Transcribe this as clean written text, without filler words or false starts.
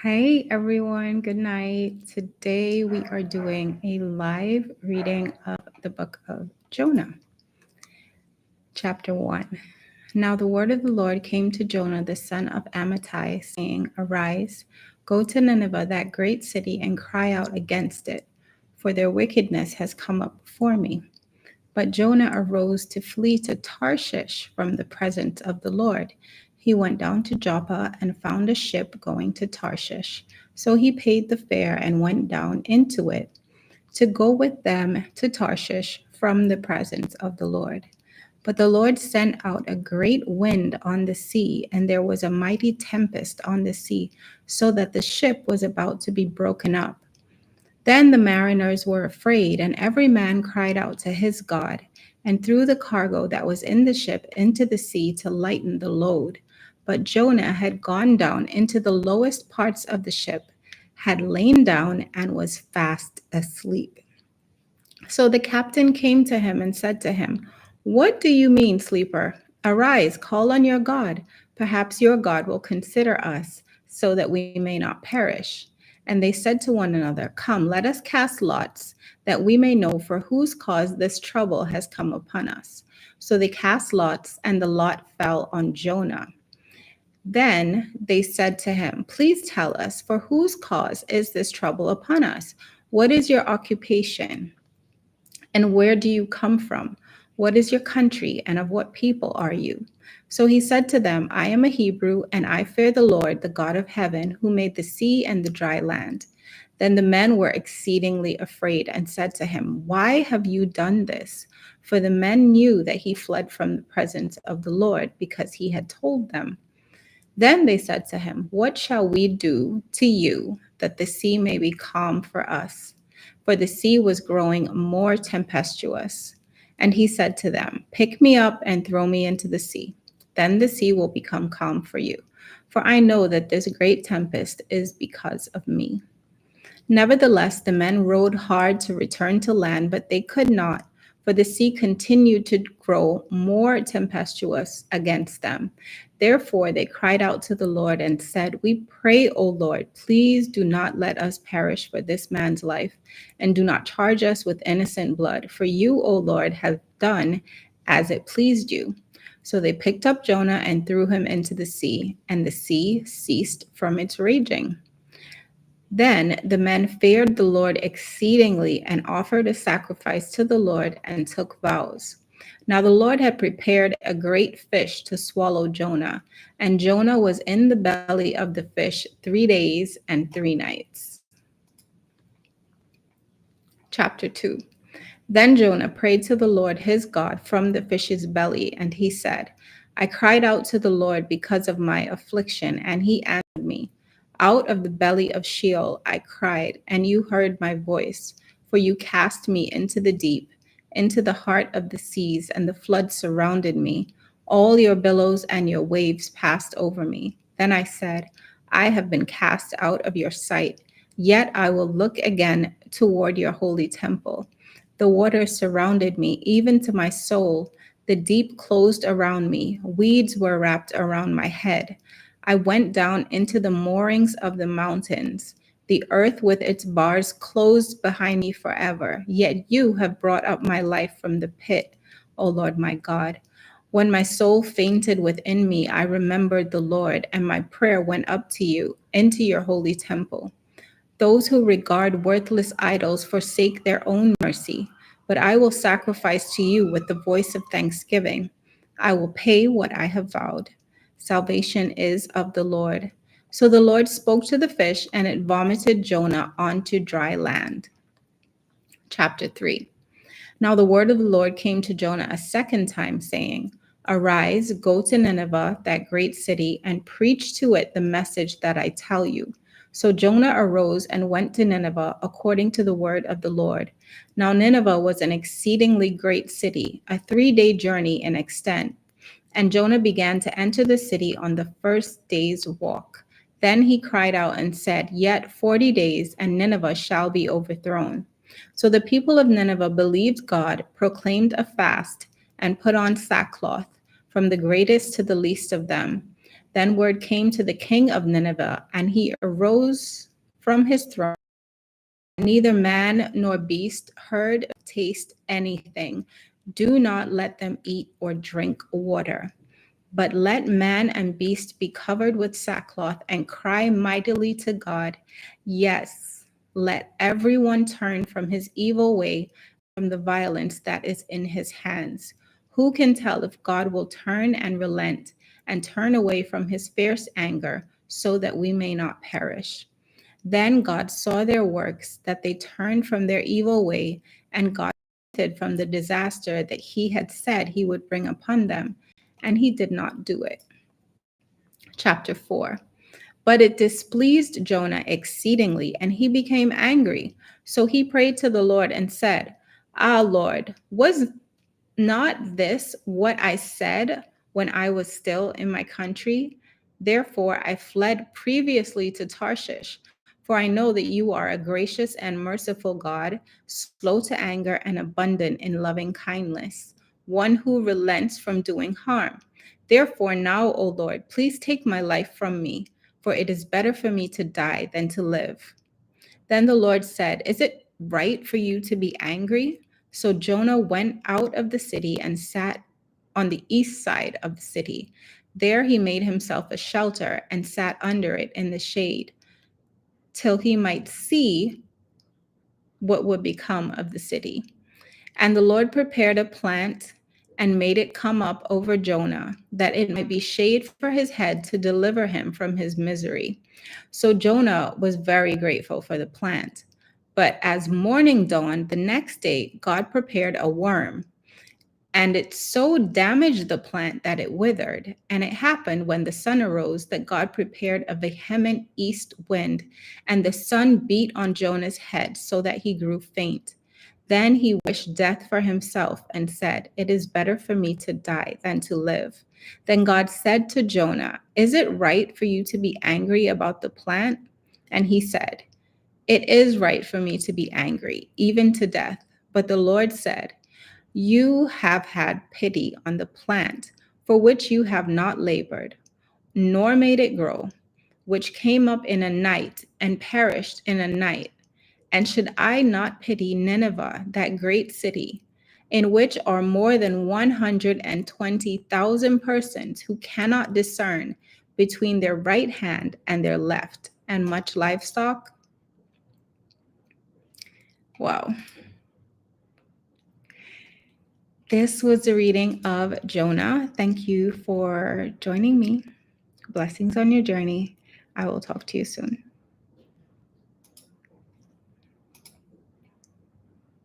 Hey everyone, good night. Today we are doing a live reading of the book of Jonah, chapter 1. Now the word of the Lord came to Jonah, the son of Amittai, saying, Arise, go to Nineveh, that great city, and cry out against it, for their wickedness has come up before me. But Jonah arose to flee to Tarshish from the presence of the Lord. He went down to Joppa and found a ship going to Tarshish. So he paid the fare and went down into it to go with them to Tarshish from the presence of the Lord. But the Lord sent out a great wind on the sea, and there was a mighty tempest on the sea, so that the ship was about to be broken up. Then the mariners were afraid, and every man cried out to his God, and threw the cargo that was in the ship into the sea to lighten the load. But Jonah had gone down into the lowest parts of the ship, had lain down, and was fast asleep. So the captain came to him and said to him, What do you mean, sleeper? Arise, call on your God. Perhaps your God will consider us, so that we may not perish. And they said to one another, Come, let us cast lots, that we may know for whose cause this trouble has come upon us. So they cast lots, and the lot fell on Jonah. Then they said to him, Please tell us, for whose cause is this trouble upon us? What is your occupation? And where do you come from? What is your country, and of what people are you? So he said to them, I am a Hebrew, and I fear the Lord, the God of heaven, who made the sea and the dry land. Then the men were exceedingly afraid and said to him, Why have you done this? For the men knew that he fled from the presence of the Lord, because he had told them. Then they said to him, What shall we do to you that the sea may be calm for us? For the sea was growing more tempestuous. And he said to them, Pick me up and throw me into the sea. Then the sea will become calm for you. For I know that this great tempest is because of me. Nevertheless, the men rowed hard to return to land, but they could not, for the sea continued to grow more tempestuous against them. Therefore, they cried out to the Lord and said, We pray, O Lord, please do not let us perish for this man's life, and do not charge us with innocent blood. For you, O Lord, have done as it pleased you. So they picked up Jonah and threw him into the sea, and the sea ceased from its raging. Then the men feared the Lord exceedingly and offered a sacrifice to the Lord and took vows. Now the Lord had prepared a great fish to swallow Jonah, and Jonah was in the belly of the fish 3 days and 3 nights. Chapter 2. Then Jonah prayed to the Lord his God from the fish's belly, and he said, I cried out to the Lord because of my affliction, and he answered me. Out of the belly of Sheol I cried, and you heard my voice, for you cast me into the deep, into the heart of the seas, and the flood surrounded me. All your billows and your waves passed over me. Then I said, I have been cast out of your sight, yet I will look again toward your holy temple. The waters surrounded me, even to my soul. The deep closed around me. Weeds were wrapped around my head. I went down into the moorings of the mountains. The earth with its bars closed behind me forever. Yet you have brought up my life from the pit, O Lord my God. When my soul fainted within me, I remembered the Lord, and my prayer went up to you, into your holy temple. Those who regard worthless idols forsake their own mercy, but I will sacrifice to you with the voice of thanksgiving. I will pay what I have vowed. Salvation is of the Lord. So the Lord spoke to the fish, and it vomited Jonah onto dry land. Chapter 3. Now the word of the Lord came to Jonah a second time, saying, Arise, go to Nineveh, that great city, and preach to it the message that I tell you. So Jonah arose and went to Nineveh according to the word of the Lord. Now Nineveh was an exceedingly great city, a 3-day journey in extent. And Jonah began to enter the city on the first day's walk. Then he cried out and said, Yet 40 days, and Nineveh shall be overthrown. So the people of Nineveh believed God, proclaimed a fast, and put on sackcloth, from the greatest to the least of them. Then word came to the king of Nineveh, and he arose from his throne. Neither man nor beast, herd, taste anything. Do not let them eat or drink water. But let man and beast be covered with sackcloth and cry mightily to God. Yes, let everyone turn from his evil way, from the violence that is in his hands. Who can tell if God will turn and relent and turn away from his fierce anger so that we may not perish? Then God saw their works, that they turned from their evil way, and God relented from the disaster that he had said he would bring upon them, and he did not do it. Chapter 4. But it displeased Jonah exceedingly, and he became angry. So he prayed to the Lord and said, Ah, Lord, was not this what I said when I was still in my country? Therefore I fled previously to Tarshish, for I know that you are a gracious and merciful God, slow to anger and abundant in loving kindness, one who relents from doing harm. Therefore now, O Lord, please take my life from me, for it is better for me to die than to live. Then the Lord said, Is it right for you to be angry? So Jonah went out of the city and sat on the east side of the city. There he made himself a shelter and sat under it in the shade till he might see what would become of the city. And the Lord prepared a plant and made it come up over Jonah, that it might be shade for his head to deliver him from his misery. So Jonah was very grateful for the plant. But as morning dawned the next day, God prepared a worm, and it so damaged the plant that it withered. And it happened when the sun arose that God prepared a vehement east wind, and the sun beat on Jonah's head so that he grew faint. Then he wished death for himself and said, It is better for me to die than to live. Then God said to Jonah, Is it right for you to be angry about the plant? And he said, It is right for me to be angry, even to death. But the Lord said, You have had pity on the plant for which you have not labored, nor made it grow, which came up in a night and perished in a night. And should I not pity Nineveh, that great city, in which are more than 120,000 persons who cannot discern between their right hand and their left, and much livestock? Wow. This was the reading of Jonah. Thank you for joining me. Blessings on your journey. I will talk to you soon.